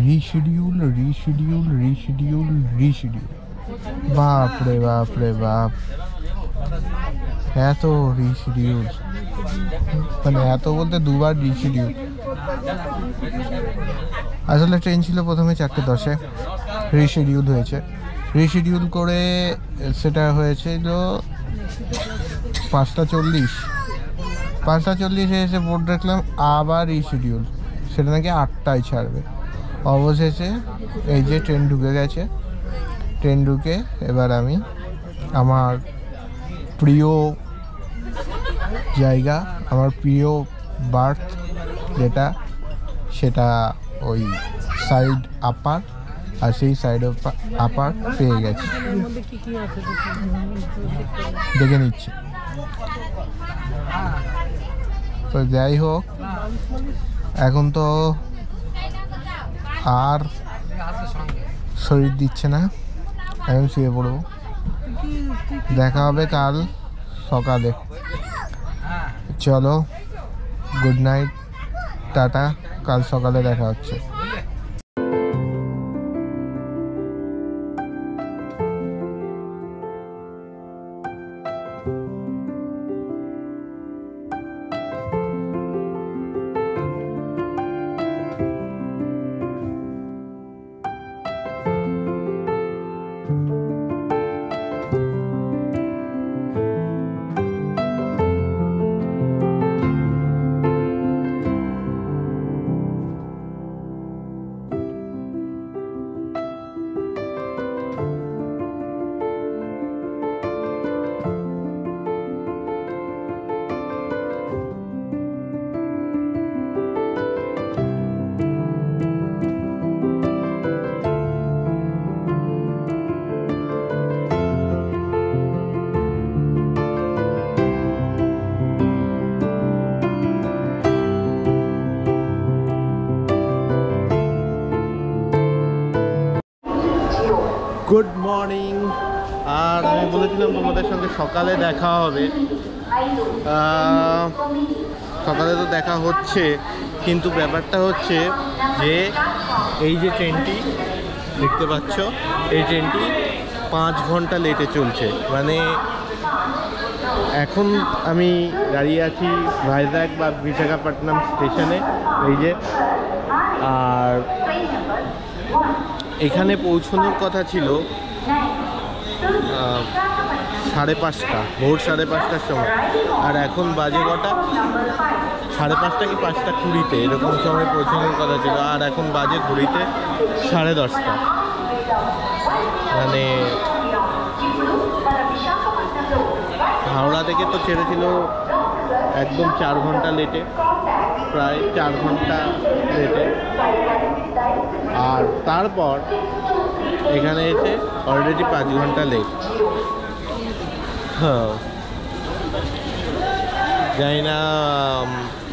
Reschedule reschedule reschedule reschedule. বাপ রে বাপ রে বাপ, এত রিশিডিউল, মানে এত বলতে দুবার রিশিডিউল। আসলে ট্রেন ছিল প্রথমে 4:10-এ, রিশিডিউল হয়েছে। রিশিডিউল করে সেটা হয়েছিল 5:40। 5:40 এসে বোর্ড দেখলাম আবার রিশিডিউল, সেটা নাকি 8টায় ছাড়বে। অবশেষে এই যে ট্রেন ঢুকে গেছে। ট্রেন ঢুকে এবার আমি আমার প্রিয় জায়গা, আমার প্রিয় বার্থ যেটা, সেটা ওই সাইড আপার, আর সেই সাইড আপার পেয়ে গেছি, দেখে নিচ্ছি। তো যাই হোক, এখন তো আর শরীর দিচ্ছে না, এখন শুয়ে পড়বো। দেখা হবে কাল সকালে। চলো, গুড নাইট, টাটা, কাল সকালে দেখা হচ্ছে। Good morning. আর আমি বলেছিলাম তোমাদের সঙ্গে সকালে দেখা হবে, সকালে তো দেখা হচ্ছে, কিন্তু ব্যাপারটা হচ্ছে যে এই যে ট্রেনটি দেখতে পাচ্ছ, এই ট্রেনটি 5 ঘন্টা লেটে চলছে। মানে এখন আমি দাঁড়িয়ে আছি ভাইজ্যাগ বা বিশাখাপট্টনম স্টেশনে, এই যে, আর এখানে পৌঁছানোর কথা ছিল 5:30, ভোর 5:30টার সময়, আর এখন বাজে কটা, 5:30 কি 5:20 এরকম সময় পৌঁছানোর কথা ছিল, আর এখন বাজে ঘড়িতে 10:30। মানে হাওড়া থেকে তো ছেড়েছিল একদম 4 ঘন্টা লেটে, প্রায় 4 ঘন্টা লেটে, আর তারপর এখানে এসে অলরেডি 5 ঘন্টা লেট। হ্যাঁ, জানি না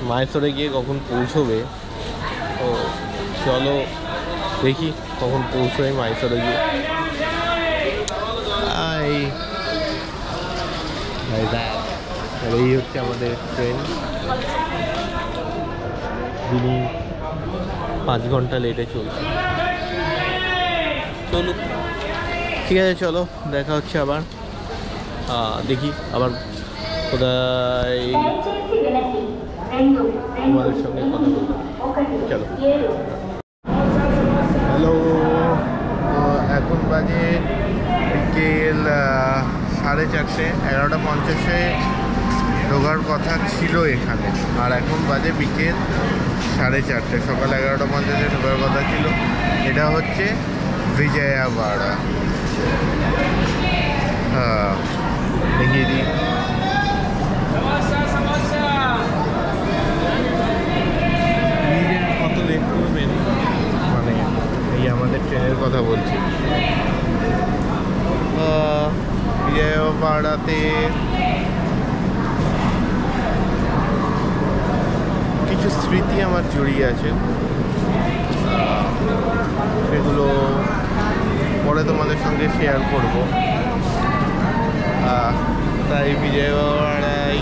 মাইসোরে গিয়ে কখন পৌঁছবে। তো চলো দেখি কখন পৌঁছবে মাইসোরে গিয়ে। এই হচ্ছে আমাদের ট্রেন, যিনি 5 ঘন্টা লেটে চলছে। চলো, ঠিক আছে, চলো দেখা হচ্ছে আবার। দেখি আবার কোথায় তোমাদের সঙ্গে কথা বলবো। চলো, হ্যালো। এখন বাজে বিকেল 4:30, 11:50-এ ঢোকার কথা ছিল এখানে, আর এখন বাজে বিকেল 4:30, সকাল 11:50-এ ঢোকার কথা ছিল। এটা হচ্ছে বিজয়ওয়াড়া। হ্যাঁ, দেখিয়ে দিই। কত লেট করবেন, মানে এই আমাদের ট্রেনের কথা বলছি। বিজয়ওয়াড়াতে কিছু স্মৃতি আমার জড়িয়ে আছে, সেগুলো পরে তোমাদের সঙ্গে শেয়ার করব। তাই বিজয়ওয়াড়ায়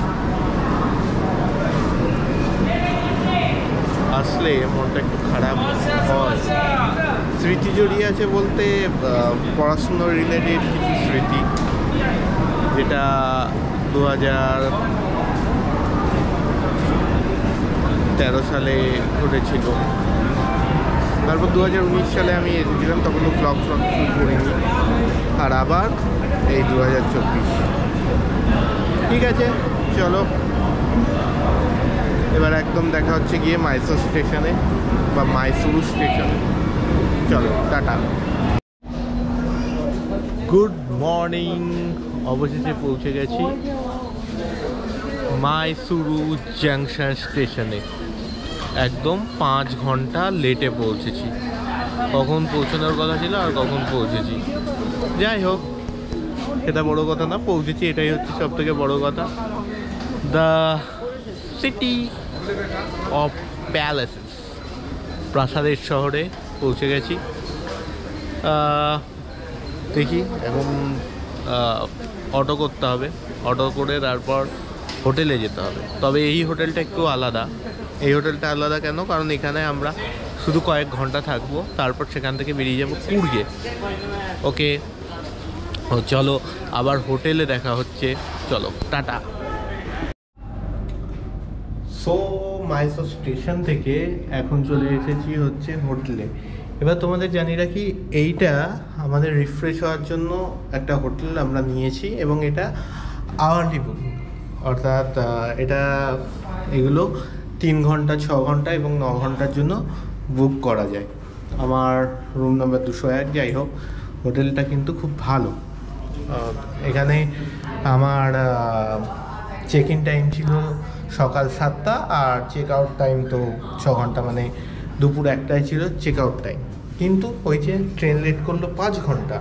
আসলে মনটা একটু খারাপ হয়। স্মৃতি জড়িয়ে আছে বলতে পড়াশুনো রিলেটেড কিছু স্মৃতি, যেটা 2013 সালে ঘটেছিল। তারপর 2019 সালে আমি এসেছিলাম, তখনও ব্লগ শুরু করিনি। আর আবার এই 2024। ঠিক আছে, চলো এবার একদম দেখা হচ্ছে গিয়ে মাইসোর স্টেশনে বা মাইসুরু স্টেশনে। চলো, টাটা। গুড মর্নিং, অবশেষে পৌঁছে গেছি মাইসুরু জাংশন স্টেশনে। একদম 5 ঘন্টা লেটে পৌঁছেছি। কখন পৌঁছানোর কথা ছিল আর কখন পৌঁছেছি, যাই হোক এটা বড় কথা না, পৌঁছেছি এটাই হচ্ছে সব থেকে বড় কথা। দ্য সিটি অফ প্যালেসেস, প্রাসাদের শহরে পৌঁছে গেছি। দেখি এখন অটো করতে হবে, অটো করে তারপর হোটেলে যেতে হবে। তবে এই হোটেলটা একটু আলাদা। এই হোটেলটা আলাদা কেন? কারণ এখানে আমরা শুধু কয়েক ঘন্টা থাকবো, তারপর সেখান থেকে বেরিয়ে যাবো কুর্গে। ওকে, চলো আবার হোটেলে দেখা হচ্ছে। চলো, টাটা। সো মাইসো স্টেশন থেকে এখন চলে এসেছি হচ্ছে হোটেলে। এবার তোমাদের জানি রাখি, এইটা আমাদের রিফ্রেশ হওয়ার জন্য একটা হোটেল আমরা নিয়েছি, এবং এটা আওয়ারলি বুকিং, অর্থাৎ এগুলো 3 ঘন্টা, 6 ঘন্টা এবং 9 ঘন্টার জন্য বুক করা যায়। আমার রুম নাম্বার 201। যাই হোক, হোটেলটা কিন্তু খুব ভালো। এখানে আমার চেক ইন টাইম ছিল সকাল 7টা, আর চেক আউট টাইম তো 6 ঘন্টা, মানে দুপুর 1টায় ছিল চেক আউট টাইম। কিন্তু ওই যে ট্রেন লেট করলো 5 ঘন্টা,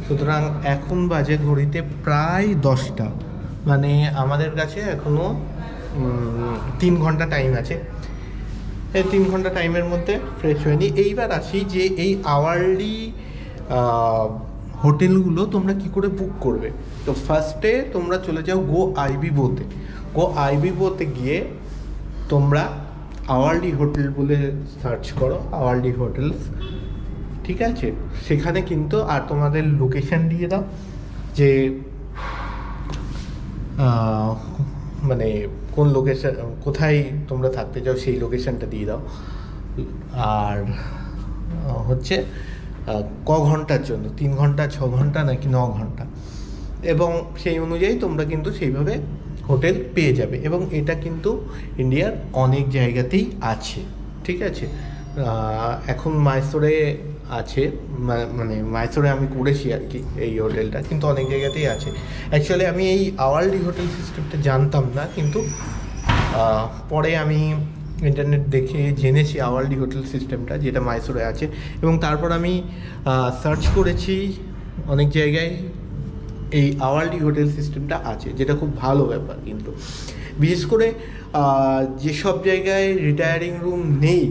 সুতরাং এখন বাজে ঘড়িতে প্রায় 10টা, মানে আমাদের কাছে এখনও 3 ঘন্টা টাইম আছে। এই 3 ঘন্টা টাইমের মধ্যে ফ্রেশ হয়নি। এইবার আসি যে এই আওয়ারলি হোটেলগুলো তোমরা কি করে বুক করবে। তো ফার্স্টে তোমরা চলে যাও গো আইবিবোতে গিয়ে তোমরা আওয়ারলি হোটেল বলে সার্চ করো, আওয়ারলি হোটেলস। ঠিক আছে, সেখানে কিন্তু আর তোমাদের লোকেশন দিয়ে দাও, যে মানে কোন লোকেশন, কোথায় তোমরা থাকতে চাও সেই লোকেশনটা দিয়ে দাও। আর হচ্ছে ক ঘন্টার জন্য, 3 ঘন্টা, 6 ঘন্টা নাকি 9 ঘন্টা, এবং সেই অনুযায়ী তোমরা কিন্তু সেইভাবে হোটেল পেয়ে যাবে। এবং এটা কিন্তু ইন্ডিয়ার অনেক জায়গাতেই আছে। ঠিক আছে, এখন মাইসোরে আছে, মানে মাইসোরে আমি করেছি আর কি এই হোটেলটা, কিন্তু অনেক জায়গাতেই আছে। অ্যাকচুয়ালি আমি এই আওয়ারলি হোটেল সিস্টেমটা জানতাম না, কিন্তু পরে আমি ইন্টারনেট দেখে জেনেছি আওয়ারলি হোটেল সিস্টেমটা যেটা মাইসোরে আছে। এবং তারপর আমি সার্চ করেছি অনেক জায়গায়, এই আওয়ারলি হোটেল সিস্টেমটা আছে, যেটা খুব ভালো ব্যাপার। কিন্তু বিশেষ করে যেসব জায়গায় রিটায়ারিং রুম নেই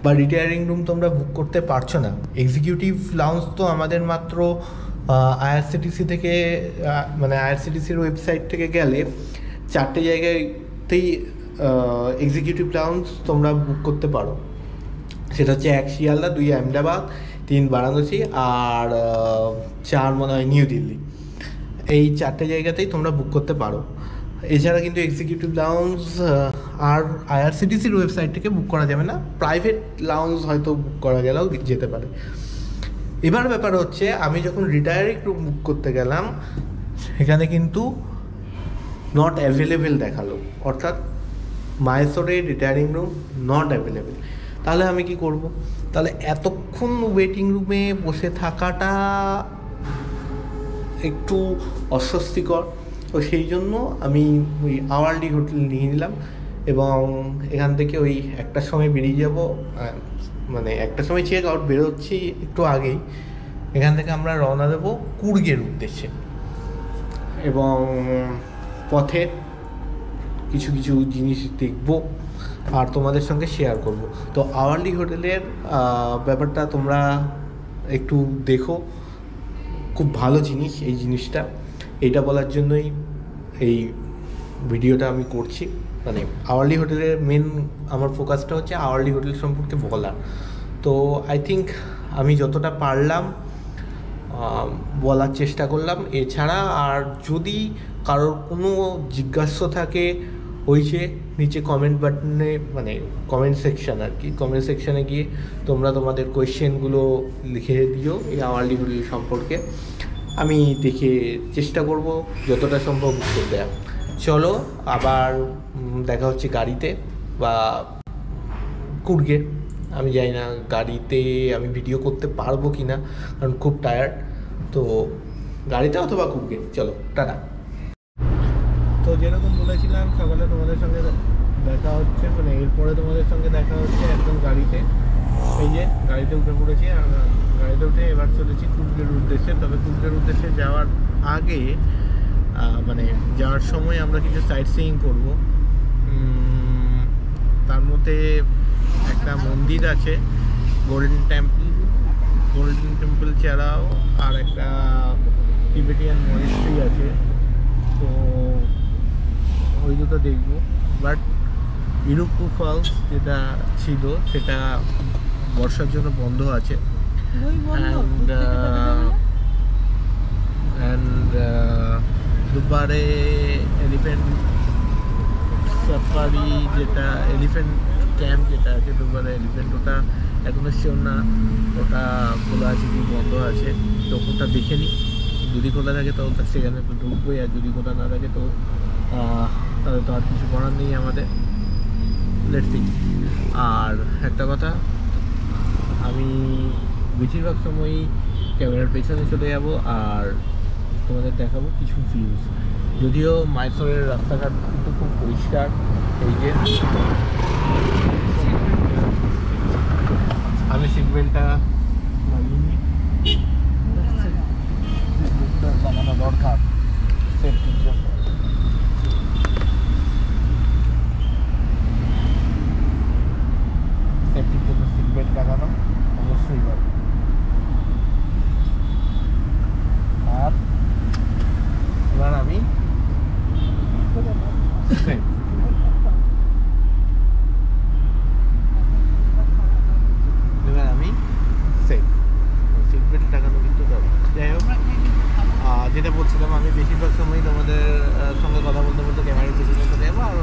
বা রিটায়ারিং রুম তোমরা বুক করতে পারছো না, এক্সিকিউটিভ লাউঞ্জ তো আমাদের মাত্র আইআরসিটিসি থেকে, মানে আইআরসিটিসির ওয়েবসাইট থেকে গেলে 4টে জায়গাতেই এক্সিকিউটিভ লাউঞ্জ তোমরা বুক করতে পারো। সেটা হচ্ছে 1 শিয়ালদা, 2 আহমেদাবাদ, 3 বারাণসী, আর 4 মনে হয় নিউ দিল্লি। এই 4টে জায়গাতেই তোমরা বুক করতে পারো। এছাড়া কিন্তু এক্সিকিউটিভ লাউঞ্জ আর আইআরসিটিসির ওয়েবসাইট থেকে বুক করা যাবে না, প্রাইভেট লাউঞ্জ হয়তো বুক করা গেলেও যেতে পারে। এবার ব্যাপার হচ্ছে, আমি যখন রিটায়ারিং রুম বুক করতে গেলাম, সেখানে কিন্তু নট অ্যাভেলেবেল দেখালো, অর্থাৎ মাইসোরে রিটায়ারিং রুম নট অ্যাভেলেবেল। তাহলে আমি কি করব? তাহলে এতক্ষণ ওয়েটিং রুমে বসে থাকাটা একটু অস্বস্তিকর। তো সেই জন্য আমি ওই আওয়ারলি হোটেল নিয়ে নিলাম, এবং এখান থেকে ওই 1টার সময় বেরিয়ে যাব, মানে 1টার সময় চেক আউট, বেরোচ্ছি একটু আগেই। এখান থেকে আমরা রওনা দেবো কুর্গের উদ্দেশ্যে, এবং পথে কিছু কিছু জিনিস দেখব আর তোমাদের সঙ্গে শেয়ার করব। তো আওয়ারলি হোটেলের ব্যাপারটা তোমরা একটু দেখো, খুব ভালো জিনিস এই জিনিসটা। এইটা বলার জন্যই এই ভিডিওটা আমি করছি। মানে আওয়ারলি হোটেলের মেন আমার ফোকাসটা হচ্ছে আওয়ারলি হোটেল সম্পর্কে বলা। তো আই থিঙ্ক আমি যতটা পারলাম বলার চেষ্টা করলাম। এছাড়া আর যদি কারোর কোনো জিজ্ঞাসা থাকে ওই যে নিচে কমেন্ট বাটনে, মানে কমেন্ট সেকশান আর কি, কমেন্ট সেকশানে গিয়ে তোমরা তোমাদের কোয়েশ্চেনগুলো লিখে দিও এই আওয়ারলি হোটেল সম্পর্কে। আমি দেখে চেষ্টা করব যতটা সম্ভব উত্তর দেওয়া। চলো আবার দেখা হচ্ছে গাড়িতে বা কুর্গে। আমি জানি না গাড়িতে আমি ভিডিও করতে পারবো কি না, কারণ খুব টায়ার্ড। তো গাড়িতে অথবা কুর্গে, চলো টাটা। তো যেরকম বলেছিলাম সকালে তোমাদের সঙ্গে দেখা হচ্ছে, মানে এরপরে তোমাদের সঙ্গে দেখা হচ্ছে একদম গাড়িতে। এই যে গাড়িতে উঠে পড়েছি, আর গাড়িতে উঠে এবার চলেছি কুর্গের উদ্দেশ্যে। তবে কুর্গের উদ্দেশ্যে যাওয়ার আগে মানে যাওয়ার সময় আমরা কিছু সাইট সিইং করবো। তার মধ্যে একটা মন্দির আছে গোল্ডেন টেম্পল ছাড়াও আর একটা টিবেটিয়ান মনেস্ট্রি আছে। তো ওই দুটো দেখবো। বাট ইরুপ্পু ফলস যেটা ছিল সেটা বর্ষার জন্য বন্ধ আছে। অ্যান্ড দুবারে এলিফ্যান্ট সাফারি, যেটা এলিফ্যান্ট ক্যাম্প যেটা আছে দুবারে এলিফ্যান্ট, ওটা এখনো শিওর না ওটা খোলা আছে কি বন্ধ আছে। তো ওটা দেখে নিই, যদি খোলা থাকে তো সেখানে তো ঢুকবোই, আর যদি খোলা না থাকে তো তাহলে তো আর কিছু করার নেই আমাদের। Let's see. আর একটা কথা, আমি বেশিরভাগ সময়ই ক্যামেরার পেছনে চলে যাব আর তোমাদের দেখাবো কিছু ভিউজ। যদিও মাইসোরের রাস্তাঘাট কিন্তু খুব পরিষ্কার। এই যে আমি সিট বেল্টটা লাগিয়ে লাগানো দরকার সেফটির জন্য। সেফটির জন্য সিট বেল্ট লাগানো অবশ্যই দরকার। আর এবার আমি সেফ, সিট বেল্ট লাগানো কিন্তু দরকার। যাই হোক, যেটা বলছিলাম, আমি বেশিরভাগ সময় তোমাদের সঙ্গে কথা বলতে বলতে ক্যামেরার পিছনে চলে যাবো আর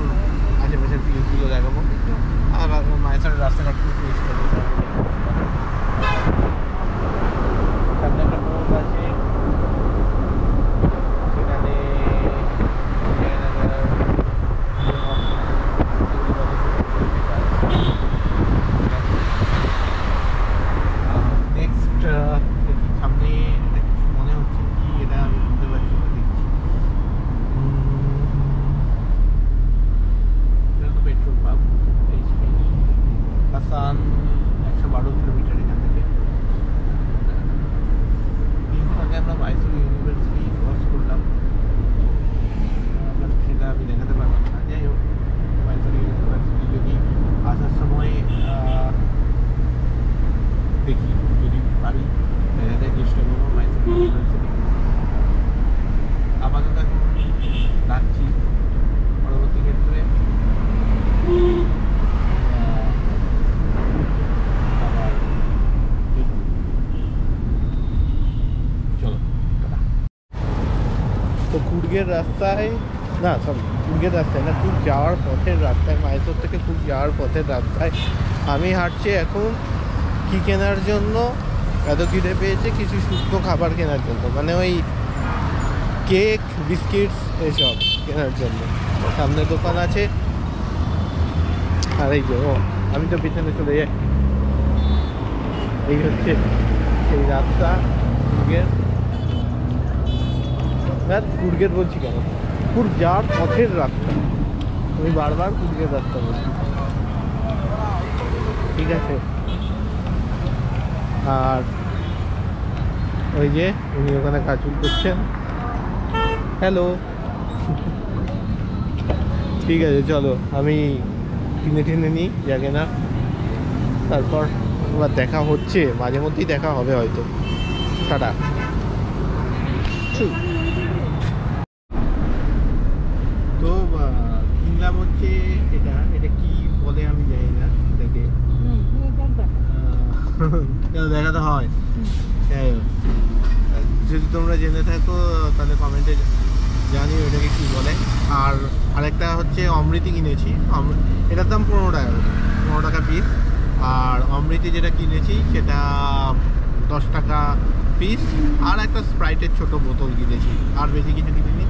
আশেপাশের ভিউজগুলো দেখাবো। আর মায়ের রাস্তাঘাট খুব পরিষ্কার। সামনে একটা বোর্ড আছে, সেখানে নেক্সট সামনে মনে হচ্ছে কি, এটা আমি বুঝতে পারছি না। দেখছি এটা তো petrol pump HP Hasan, 112 kilometre এখান থেকে। কিছুক্ষণ আগে আমরা মাইসোর ইউনিভার্সিটি ক্রস করলাম, সেটা আমি দেখাতে পারলাম না। যাই হোক, মাইসোর ইউনিভার্সিটি যদি আসার সময় দেখি, যদি পারি দেখাতে চেষ্টা করবো মাইসোর ইউনিভার্সিটি। আপাতত এখন রাখছি, পরবর্তী ক্ষেত্রে চলো। তো কুর্গের রাস্তায় না, সরি কুর্গের রাস্তায় না, কুর্গ যাওয়ার পথের রাস্তায়, মাইসোর থেকে কুর্গ যাওয়ার পথের রাস্তায় আমি হাঁটছি এখন কি কেনার জন্য। এত খিদে পেয়েছে কিছু শুকনো খাবার কেনার জন্য, মানে ওই কেক বিস্কিটস এসব কেনার জন্য। সামনে দোকান আছে, আর এই যে আমি তো পিছনে চলে যাই। এই হচ্ছে সেই রাস্তা কুর্গের। কুর্গের বলছি কেন, কুর্গ যাওয়ার পথের রাস্তা। আমি বারবার কুর্গের রাস্তা বলছি, ঠিক আছে। আর ওই যে উনি ওখানে কাজুল করছেন। হ্যালো, ঠিক আছে চলো আমি কিনে নিই যাকে না, তারপর আবার দেখা হচ্ছে, মাঝে মধ্যেই দেখা হবে হয়তো। টাটা। তো কিনলাম হচ্ছে কেন দেখাতে হয়? যদি তোমরা জেনে থাকো তাহলে কমেন্টে জানিও এটাকে কি বলে। আর আরেকটা হচ্ছে অমৃতি কিনেছি, এটার দাম 15 টাকা পিস। আর অমৃতি যেটা কিনেছি সেটা 10 টাকা পিস। আর একটা স্প্রাইটের ছোট বোতল কিনেছি, আর বেশি কিছু কিনিনি।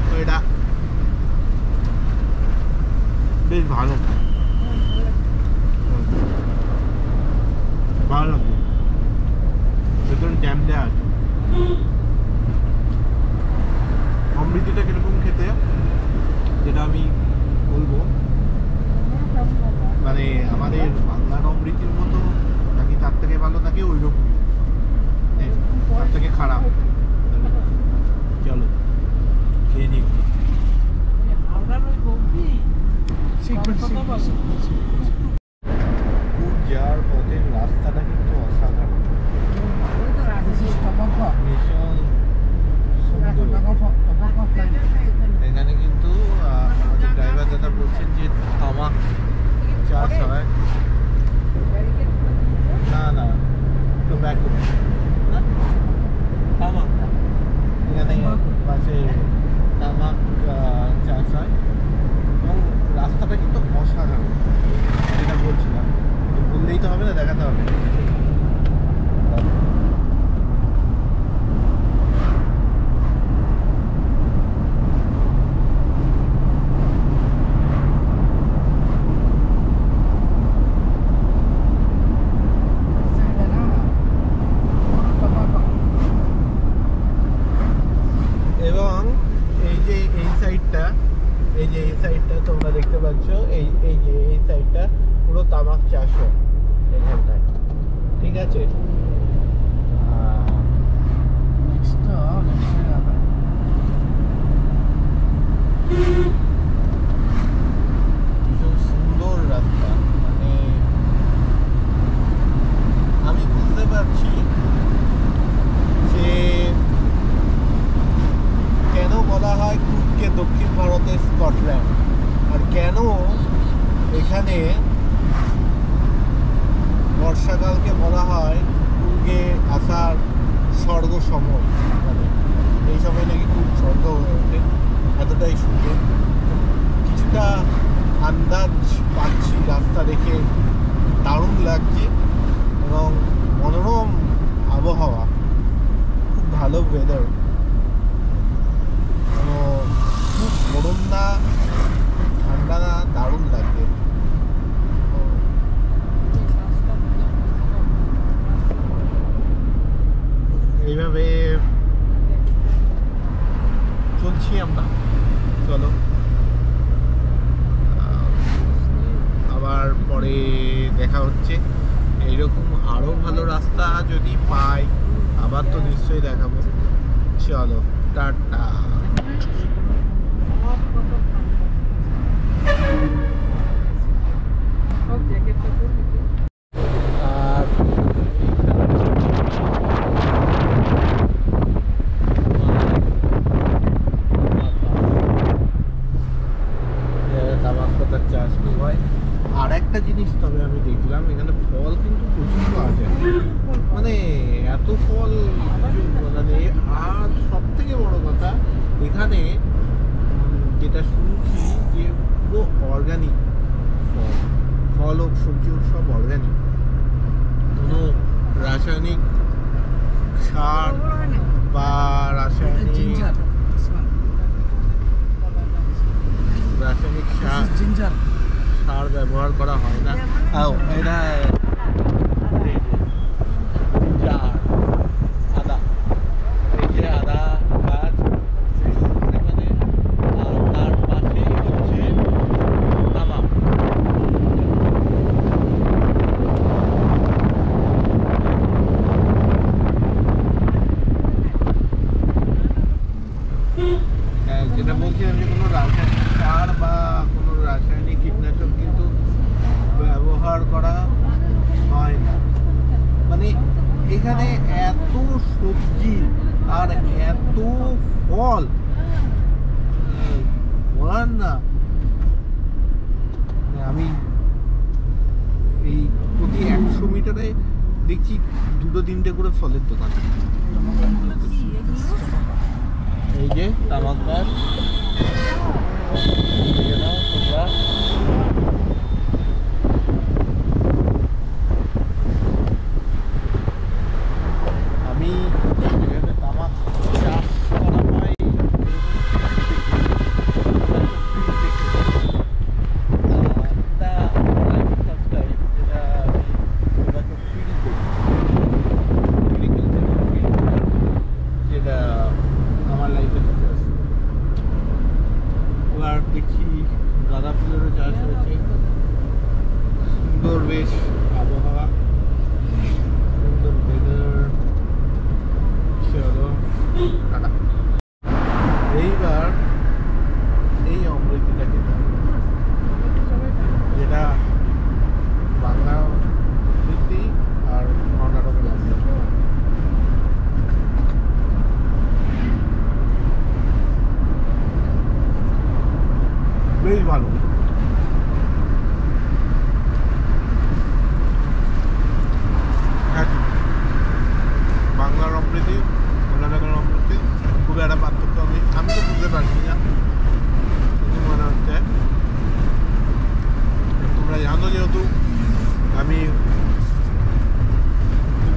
তো এটা বেশ ভালো, ভালো লাগবে। ভেতরে জ্যাম দেওয়া আছে। অমৃতিটা কিরকম খেতে যেটা আমি বলবো, মানে আমাদের বাংলার অমৃতির মতো নাকি তার থেকে ভালো, নাকি ওই রকমই, তার থেকে খারাপ। চলো খেয়ে নিই। যাওয়ার পথের রাস্তাটা কিন্তু অসাধারণ, ভীষণ সুন্দর। এখানে কিন্তু আমাদের ড্রাইভার দাদা বলছেন যে তামাক চাষ হয়। না না, টোব্যাকো না, তামাক। এখানে পাশে তামাক চাষ হয় এবং রাস্তাটা কিন্তু অসাধারণ, যেটা বলছিলাম। বললেই তো হবে না, দেখাতে হবে। এবং এই যে এই সাইডটা তোমরা দেখতে পাচ্ছ, এই যে এই সাইডটা পুরো তামাক চাষ হয় এখানটায়, ঠিক আছে। ভীষণ সুন্দর রাস্তা, মানে আমি বুঝতে পারছি যে কেন বলা হয় কুর্গকে দক্ষিণ ভারতের স্কটল্যান্ড, আর কেন এখানে বর্ষাকালকে বলা হয় কুর্গে আসার স্বর্গ সময়। মানে এই সময় নাকি খুব স্বর্গ হয়ে ওঠে, এতটাই সুন্দর। কিছুটা আন্দাজ পাচ্ছি রাস্তা দেখে, দারুণ লাগছে এবং মনোরম আবহাওয়া, খুব ভালো ওয়েদার, খুব গরম না, ঠান্ডা না, দারুণ লাগবে। এইভাবে চলছি আমরা। চলো আবার পরে দেখা হচ্ছে। এইরকম আরো ভালো রাস্তা যদি পাই আবার তো নিশ্চয়ই দেখাবো। চলো টাটা। আর একটা জিনিস তবে আমি দেখলাম, এখানে ফল কিন্তু প্রচুর পাওয়া যায়, মানে এত ফল মানে। আর সব থেকে বড় কথা, এখানে যেটা শুনছি যে পুরো অর্গানিক ফল হোক, সবজি হোক, সব অর্গানিক, কোনো রাসায়নিক সার বা রাসায়নিক সার ব্যবহার করা হয় না। এটা আদা, এই যে আদা গাছ পরিমাণে, আর তার পাশেই হচ্ছে তামাক। যেটা বলছিলাম যে কোনো রাসায়নিক সার বা কোনো রাসায়নিক কীটনাশক কিন্তু ব্যবহার করা হয় না। মানে এখানে এত সবজি আর এত ফল, বলার না। আমি এই প্রতি 100 মিটারে দেখছি দুটো তিনটে করে ফলের দোকান। এই যে তামাক গাছ, তোমরা আমি যেখানে তামাক চাষ করা হয় আমার লাইফে এবার দেখছি গাঁদা ফুলেরও চাষ হয়েছে, সুন্দর বেশ আবহাওয়া, সুন্দর ওয়েদার। চলো টাটা। এইবার এই অমৃতিটা খেতে হবে, যেটা বাংলা অমৃতি আর কর্ণাটকের অমৃতি। বেশ ভালো। বাংলার অমৃতি কর্ণাটকের অমৃতি খুব একটা পার্থক্য আমি তো বুঝতে পারছি না, কিন্তু মনে হচ্ছে তোমরা জানো যেহেতু আমি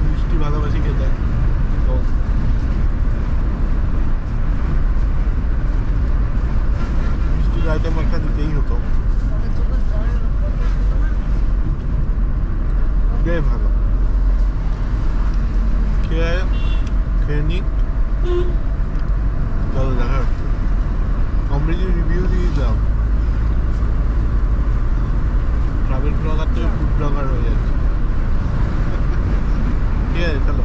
মিষ্টি ভালোবাসি খেতে, তো মিষ্টির আইটেম একটা দিতেই হতো। বেশ ভালো, খেয়ে নিই। চলো দেখা হচ্ছে। অমৃতি রিভিউ দিয়ে দাও, ট্রাভেল ব্লগার তো ফুড ব্লগার হয়ে যাচ্ছে। ঠিক আছে চলো।